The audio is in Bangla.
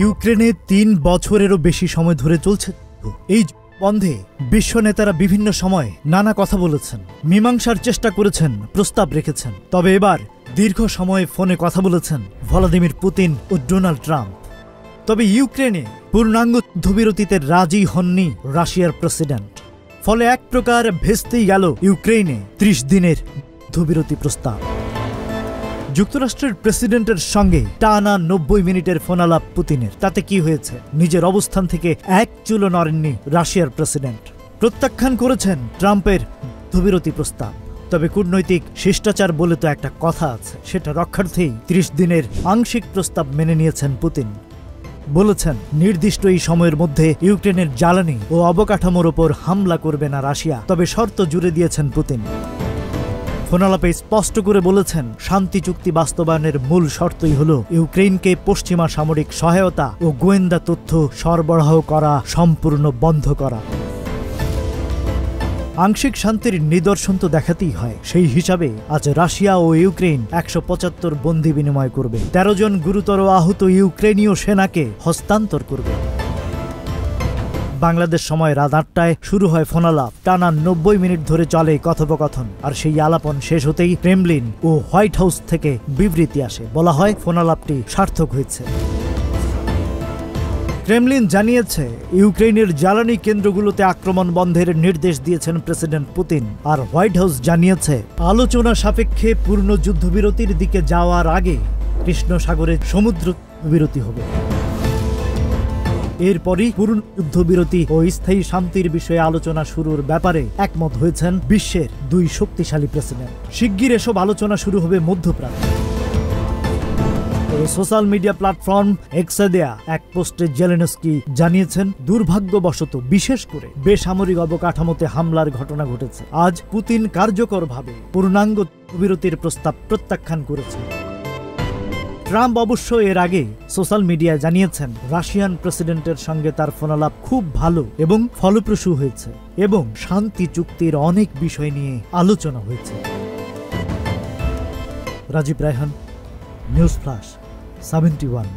ইউক্রেনে ৩ বছরেরও বেশি সময় ধরে চলছে এই বন্ধে বিশ্ব নেতারা বিভিন্ন সময় নানা কথা বলেছেন, মীমাংসার চেষ্টা করেছেন, প্রস্তাব রেখেছেন। তবে এবার দীর্ঘ সময় ফোনে কথা বলেছেন ভ্লাদিমির পুতিন ও ডোনাল্ড ট্রাম্প। তবে ইউক্রেনে পূর্ণাঙ্গ যুদ্ধবিরতিতে রাজি হননি রাশিয়ার প্রেসিডেন্ট। ফলে এক প্রকার ভেস্তেই গেল ইউক্রেনে ৩০ দিনের যুদ্ধবিরতি প্রস্তাব। যুক্তরাষ্ট্রের প্রেসিডেন্টের সঙ্গে টানা ৯০ মিনিটের ফোনালাপ পুতিনের। তাতে কি হয়েছে? নিজের অবস্থান থেকে এক চুলও নড়েননি রাশিয়ার প্রেসিডেন্ট। প্রত্যাখ্যান করেছেন ট্রাম্পের যুদ্ধবিরতি প্রস্তাব। তবে কূটনৈতিক শিষ্টাচার বলে তো একটা কথা আছে, সেটা রক্ষার্থেই ৩০ দিনের আংশিক প্রস্তাব মেনে নিয়েছেন পুতিন। বলেছেন নির্দিষ্ট এই সময়ের মধ্যে ইউক্রেনের জ্বালানি ও অবকাঠামোর ওপর হামলা করবে না রাশিয়া। তবে শর্ত জুড়ে দিয়েছেন পুতিন। ফোনালাপে স্পষ্ট করে বলেছেন শান্তি চুক্তি বাস্তবায়নের মূল শর্তই হল ইউক্রেনকে পশ্চিমা সামরিক সহায়তা ও গোয়েন্দা তথ্য সরবরাহ করা সম্পূর্ণ বন্ধ করা। আংশিক শান্তির নিদর্শন তো দেখাতেই হয়। সেই হিসাবে আজ রাশিয়া ও ইউক্রেন ১৭৫ বন্দী বিনিময় করবে। ১৩ জন গুরুতর আহত ইউক্রেনীয় সেনাকে হস্তান্তর করবে। বাংলাদেশ সময় রাত ৮টায় শুরু হয় ফোনালাপ। টানা ৯০ মিনিট ধরে চলে কথোপকথন। আর সেই আলাপন শেষ হতেই ক্রেমলিন ও হোয়াইট হাউস থেকে বিবৃতি আসে। বলা হয় ফোনালাপটি সার্থক হয়েছে। ক্রেমলিন জানিয়েছে ইউক্রেনের জ্বালানি কেন্দ্রগুলোতে আক্রমণ বন্ধের নির্দেশ দিয়েছেন প্রেসিডেন্ট পুতিন। আর হোয়াইট হাউস জানিয়েছে আলোচনা সাপেক্ষে পূর্ণ যুদ্ধবিরতির দিকে যাওয়ার আগে কৃষ্ণ সাগরে সমুদ্র বিরতি হবে। এরপরই পূর্ণ যুদ্ধবিরতি ও স্থায়ী শান্তির বিষয়ে আলোচনা শুরুর ব্যাপারে একমত হয়েছেন বিশ্বের ২ শক্তিশালী প্রেসিডেন্ট। শিগগির এসব আলোচনা শুরু হবে মধ্যপ্রাচ্যে। সোশ্যাল মিডিয়া প্ল্যাটফর্ম এক্সে দেয়া এক পোস্টে জেলেনস্কি জানিয়েছেন দুর্ভাগ্যবশত বিশেষ করে বেসামরিক অবকাঠামোতে হামলার ঘটনা ঘটেছে। আজ পুতিন কার্যকরভাবে পূর্ণাঙ্গ বিরতির প্রস্তাব প্রত্যাখ্যান করেছেন। ট্রাম্প অবশ্য এর আগে সোশ্যাল মিডিয়ায় জানিয়েছেন রাশিয়ান প্রেসিডেন্টের সঙ্গে তার ফোনালাপ খুব ভালো এবং ফলপ্রসূ হয়েছে এবং শান্তি চুক্তির অনেক বিষয় নিয়ে আলোচনা হয়েছে। Rajib Raihan, news flash 71।